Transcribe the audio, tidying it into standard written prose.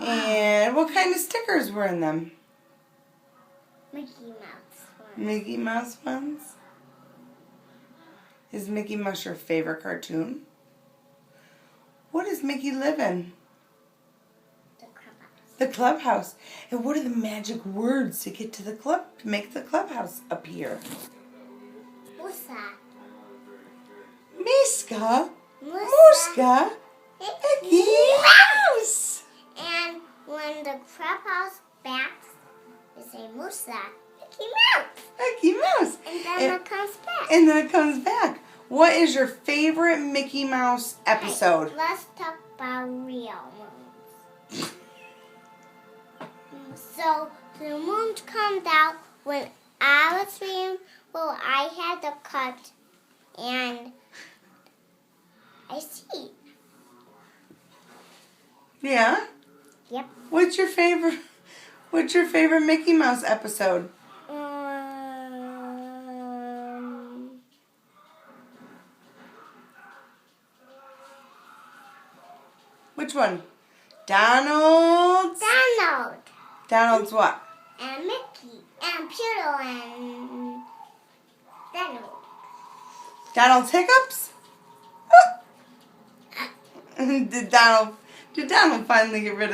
And what kind of stickers were in them? Mickey Mouse ones. Mickey Mouse ones? Is Mickey Mouse your favorite cartoon? What does Mickey live in? The clubhouse. The clubhouse. And what are the magic words to get to the club, to make the clubhouse appear? What's that? Miska, What's Muska, Mickey Mouse. And when the clubhouse backs, they say Musa, Mickey Mouse. Mickey Mouse. And then it comes back. And then it comes back. What is your favorite Mickey Mouse episode? Hey, let's talk about real moons. So the moon comes out when I was reading. Well, I had the cut, and I see. Yeah? Yep. What's your favorite Mickey Mouse episode? Which one? Donald's? Donald. Donald's what? And Mickey. And Pluto and Donald. Donald's hiccups? Did Donald finally get rid of